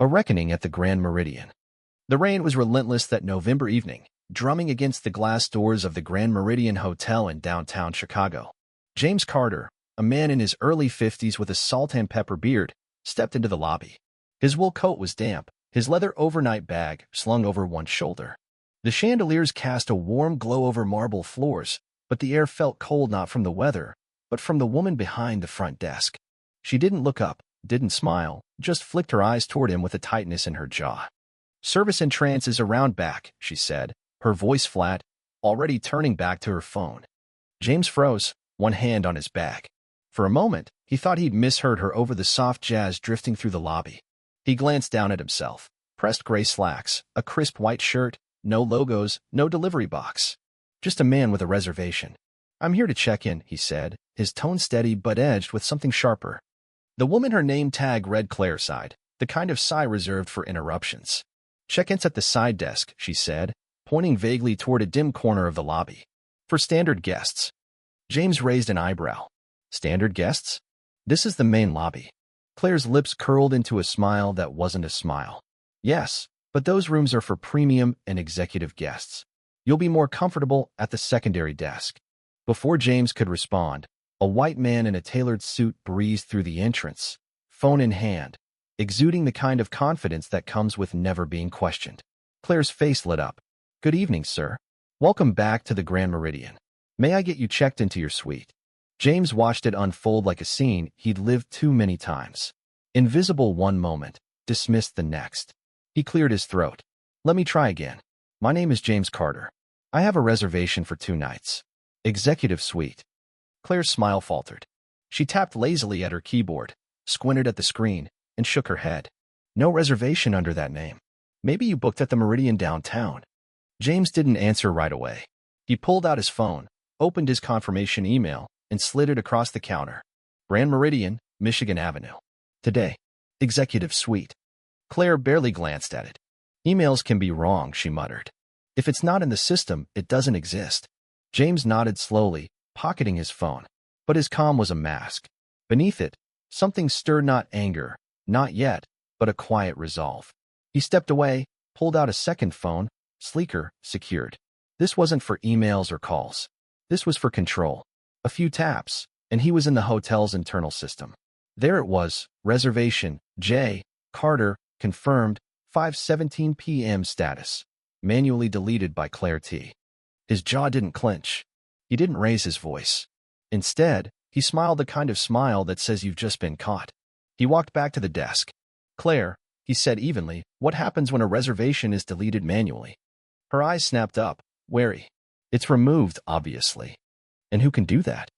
A reckoning at the Grand Meridian. The rain was relentless that November evening, drumming against the glass doors of the Grand Meridian Hotel in downtown Chicago. James Carter, a man in his early 50s with a salt and pepper beard, stepped into the lobby. His wool coat was damp, his leather overnight bag slung over one shoulder. The chandeliers cast a warm glow over marble floors, but the air felt cold not from the weather, but from the woman behind the front desk. She didn't look up, didn't smile, just flicked her eyes toward him with a tightness in her jaw. "Service in trance is around back," she said, her voice flat, already turning back to her phone. James froze, one hand on his bag. For a moment, he thought he'd misheard her over the soft jazz drifting through the lobby. He glanced down at himself. Pressed gray slacks, a crisp white shirt, no logos, no delivery box. Just a man with a reservation. "I'm here to check in," he said, his tone steady but edged with something sharper. The woman her name tag read Claire sighed, the kind of sigh reserved for interruptions. "Check-in's at the side desk," she said, pointing vaguely toward a dim corner of the lobby. "For standard guests." James raised an eyebrow. "Standard guests? This is the main lobby." Claire's lips curled into a smile that wasn't a smile. "Yes, but those rooms are for premium and executive guests. You'll be more comfortable at the secondary desk." Before James could respond, a white man in a tailored suit breezed through the entrance, phone in hand, exuding the kind of confidence that comes with never being questioned. Claire's face lit up. "Good evening, sir. Welcome back to the Grand Meridian. May I get you checked into your suite?" James watched it unfold like a scene he'd lived too many times. Invisible one moment, dismissed the next. He cleared his throat. "Let me try again. My name is James Carter. I have a reservation for 2 nights. Executive suite." Claire's smile faltered. She tapped lazily at her keyboard, squinted at the screen, and shook her head. "No reservation under that name. Maybe you booked at the Meridian downtown." James didn't answer right away. He pulled out his phone, opened his confirmation email, and slid it across the counter. "Grand Meridian, Michigan Avenue. Today. Executive suite." Claire barely glanced at it. "Emails can be wrong," she muttered. "If it's not in the system, it doesn't exist." James nodded slowly, pocketing his phone. But his calm was a mask. Beneath it, something stirred, not anger, not yet, but a quiet resolve. He stepped away, pulled out a second phone, sleeker, secured. This wasn't for emails or calls. This was for control. A few taps, and he was in the hotel's internal system. There it was, reservation, J. Carter, confirmed, 5:17 p.m. status. Manually deleted by Claire T. His jaw didn't clench. He didn't raise his voice. Instead, he smiled the kind of smile that says you've just been caught. He walked back to the desk. "Claire," he said evenly, "what happens when a reservation is deleted manually?" Her eyes snapped up, wary. "It's removed, obviously." "And who can do that?"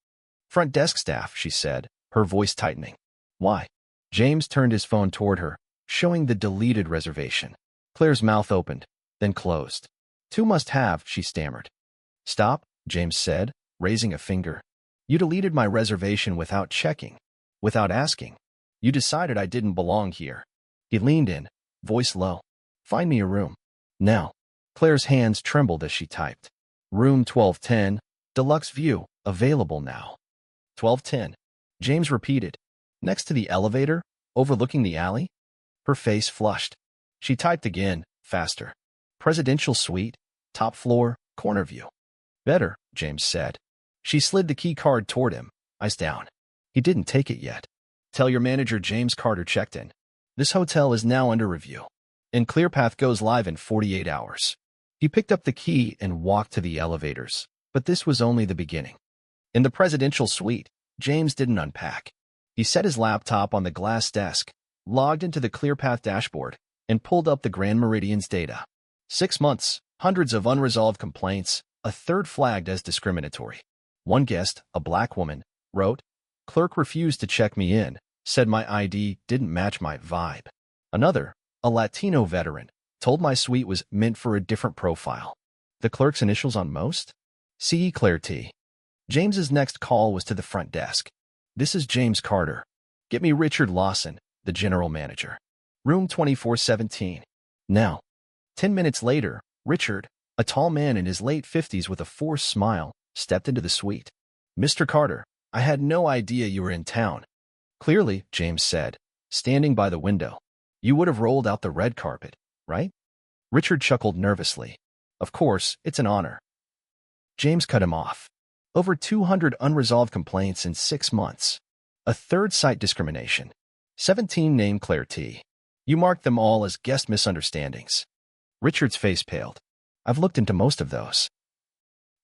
"Front desk staff," she said, her voice tightening. "Why?" James turned his phone toward her, showing the deleted reservation. Claire's mouth opened, then closed. "Two must have," she stammered. "Stop," James said, raising a finger. "You deleted my reservation without checking, without asking. You decided I didn't belong here." He leaned in, voice low. "Find me a room. Now." Claire's hands trembled as she typed. "Room 1210, deluxe view, available now." 1210. James repeated. "Next to the elevator, overlooking the alley?" Her face flushed. She typed again, faster. "Presidential suite, top floor, corner view." "Better," James said. She slid the key card toward him, eyes down. He didn't take it yet. "Tell your manager James Carter checked in. This hotel is now under review, and ClearPath goes live in 48 hours. He picked up the key and walked to the elevators, but this was only the beginning. In the presidential suite, James didn't unpack. He set his laptop on the glass desk, logged into the ClearPath dashboard, and pulled up the Grand Meridian's data. 6 months, hundreds of unresolved complaints, a third flagged as discriminatory. One guest, a black woman, wrote, "Clerk refused to check me in, said my ID didn't match my vibe." Another, a Latino veteran, told my suite was meant for a different profile. The clerk's initials on most? C. Claire T. James's next call was to the front desk. "This is James Carter. Get me Richard Lawson, the general manager. Room 2417. Now." 10 minutes later, Richard, a tall man in his late 50s with a forced smile, stepped into the suite. "Mr. Carter, I had no idea you were in town." "Clearly," James said, standing by the window. You would have rolled out the red carpet, right? Richard chuckled nervously. Of course, it's an honor. James cut him off. Over 200 unresolved complaints in 6 months. A third site discrimination. 17 named Claire T. You marked them all as guest misunderstandings. Richard's face paled. I've looked into most of those.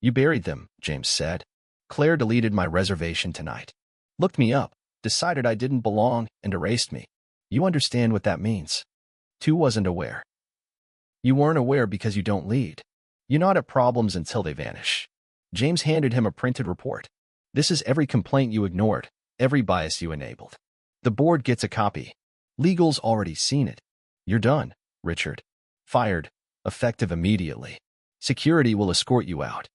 You buried them, James said. Claire deleted my reservation tonight. Looked me up, decided I didn't belong, and erased me. You understand what that means. 2 wasn't aware. You weren't aware because you don't lead. You nod at problems until they vanish. James handed him a printed report. This is every complaint you ignored, every bias you enabled. The board gets a copy. Legal's already seen it. You're done, Richard. Fired. Effective immediately. Security will escort you out.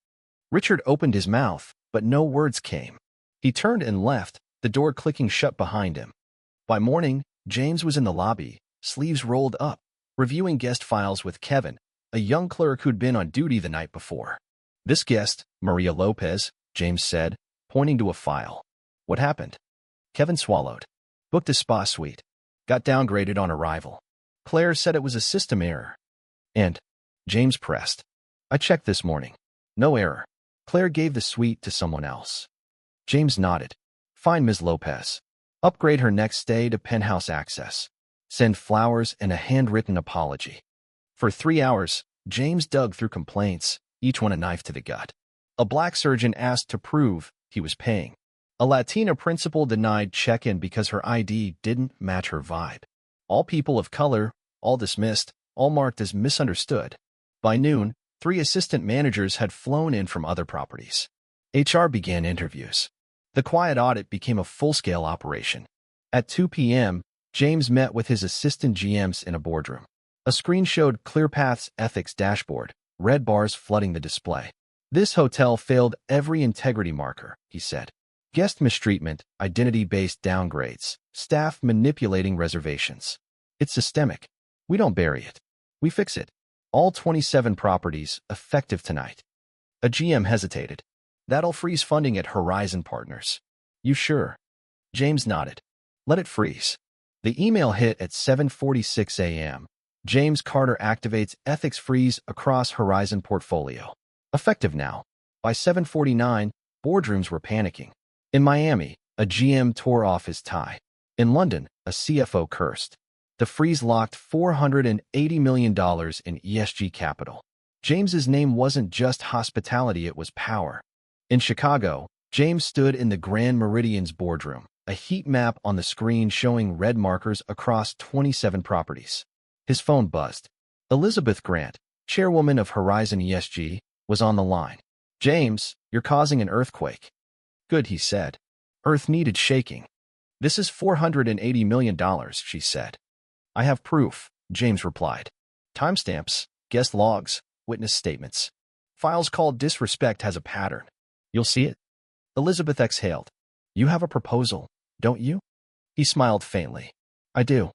Richard opened his mouth, but no words came. He turned and left, the door clicking shut behind him. By morning, James was in the lobby, sleeves rolled up, reviewing guest files with Kevin, a young clerk who'd been on duty the night before. This guest, Maria Lopez, James said, pointing to a file. What happened? Kevin swallowed. Booked a spa suite. Got downgraded on arrival. Claire said it was a system error. And James pressed. I checked this morning. No error. Claire gave the suite to someone else. James nodded. Fine, Ms. Lopez. Upgrade her next stay to penthouse access. Send flowers and a handwritten apology. For 3 hours, James dug through complaints, each one a knife to the gut. A black surgeon asked to prove he was paying. A Latina principal denied check-in because her ID didn't match her vibe. All people of color, all dismissed, all marked as misunderstood. By noon, 3 assistant managers had flown in from other properties. HR began interviews. The quiet audit became a full-scale operation. At 2 p.m., James met with his assistant GMs in a boardroom. A screen showed ClearPath's ethics dashboard, red bars flooding the display. This hotel failed every integrity marker, he said. Guest mistreatment, identity-based downgrades, staff manipulating reservations. It's systemic. We don't bury it. We fix it. All 27 properties, effective tonight. A GM hesitated. That'll freeze funding at Horizon Partners. You sure? James nodded. Let it freeze. The email hit at 7:46 a.m. James Carter activates ethics freeze across Horizon portfolio. Effective now. By 7:49, boardrooms were panicking. In Miami, a GM tore off his tie. In London, a CFO cursed. The freeze locked $480 million in ESG capital. James's name wasn't just hospitality, it was power. In Chicago, James stood in the Grand Meridian's boardroom, a heat map on the screen showing red markers across 27 properties. His phone buzzed. Elizabeth Grant, chairwoman of Horizon ESG, was on the line. James, you're causing an earthquake. Good, he said. Earth needed shaking. This is $480 million, she said. I have proof, James replied. Timestamps, guest logs, witness statements. Files called disrespect has a pattern. You'll see it. Elizabeth exhaled. You have a proposal, don't you? He smiled faintly. I do.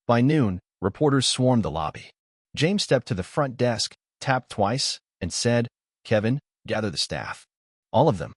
By noon, reporters swarmed the lobby. James stepped to the front desk, tapped twice, and said, Kevin, gather the staff. All of them.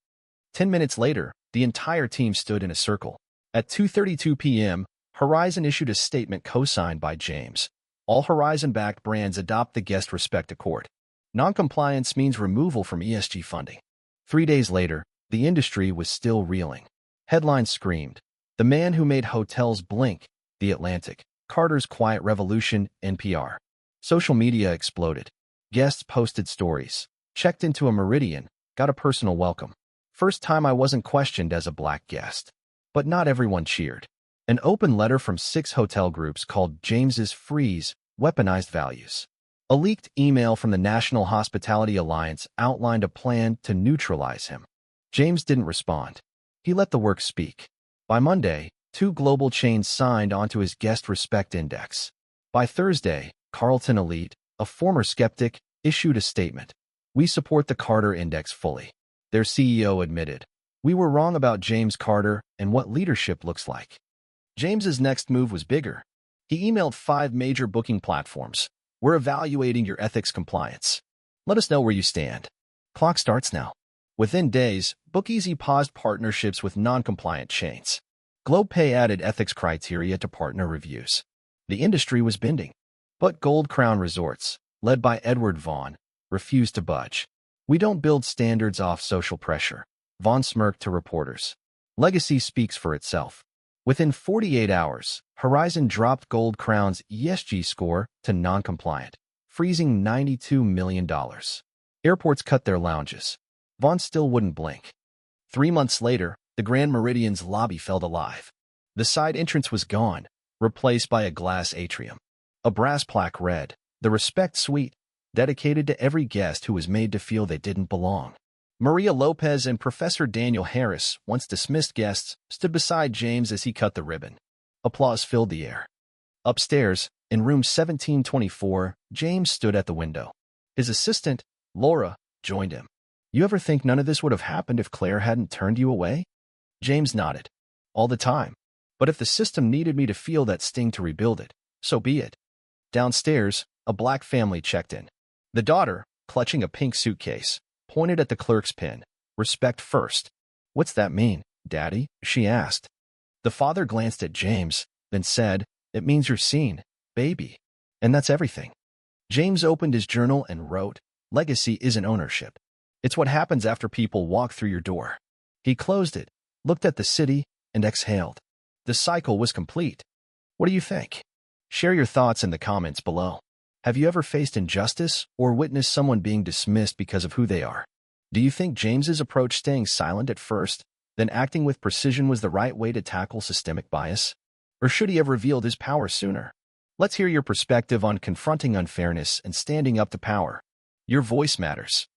10 minutes later, the entire team stood in a circle. At 2:32 p.m., Horizon issued a statement co-signed by James. All Horizon-backed brands adopt the Guest Respect Accord. Non-compliance means removal from ESG funding. 3 days later, the industry was still reeling. Headlines screamed, The Man Who Made Hotels Blink, The Atlantic, Carter's Quiet Revolution, NPR. Social media exploded. Guests posted stories, checked into a Meridian, got a personal welcome. First time I wasn't questioned as a black guest. But not everyone cheered. An open letter from 6 hotel groups called James's Freeze weaponized values. A leaked email from the National Hospitality Alliance outlined a plan to neutralize him. James didn't respond. He let the work speak. By Monday, 2 global chains signed onto his Guest Respect Index. By Thursday, Carlton Elite, a former skeptic, issued a statement. We support the Carter Index fully. Their CEO admitted, we were wrong about James Carter and what leadership looks like. James's next move was bigger. He emailed 5 major booking platforms. We're evaluating your ethics compliance. Let us know where you stand. Clock starts now. Within days, BookEasy paused partnerships with non-compliant chains. GlobePay added ethics criteria to partner reviews. The industry was bending. But Gold Crown Resorts, led by Edward Vaughn, refused to budge. "We don't build standards off social pressure," Vaughn smirked to reporters. Legacy speaks for itself. Within 48 hours, Horizon dropped Gold Crown's ESG score to non-compliant, freezing $92 million. Airports cut their lounges. Vaughn still wouldn't blink. 3 months later, the Grand Meridian's lobby felt alive. The side entrance was gone, replaced by a glass atrium. A brass plaque read, "The Respect Suite," dedicated to every guest who was made to feel they didn't belong. Maria Lopez and Professor Daniel Harris, once dismissed guests, stood beside James as he cut the ribbon. Applause filled the air. Upstairs, in room 1724, James stood at the window. His assistant, Laura, joined him. "You ever think none of this would have happened if Claire hadn't turned you away?" James nodded. "All the time. But if the system needed me to feel that sting to rebuild it, so be it." Downstairs, a black family checked in. The daughter, clutching a pink suitcase, pointed at the clerk's pin. "Respect first." "What's that mean, Daddy?" she asked. The father glanced at James, then said, "It means you're seen, baby. And that's everything." James opened his journal and wrote, "Legacy isn't ownership. It's what happens after people walk through your door." He closed it, looked at the city, and exhaled. The cycle was complete. What do you think? Share your thoughts in the comments below. Have you ever faced injustice or witnessed someone being dismissed because of who they are? Do you think James's approach, staying silent at first, then acting with precision, was the right way to tackle systemic bias? Or should he have revealed his power sooner? Let's hear your perspective on confronting unfairness and standing up to power. Your voice matters.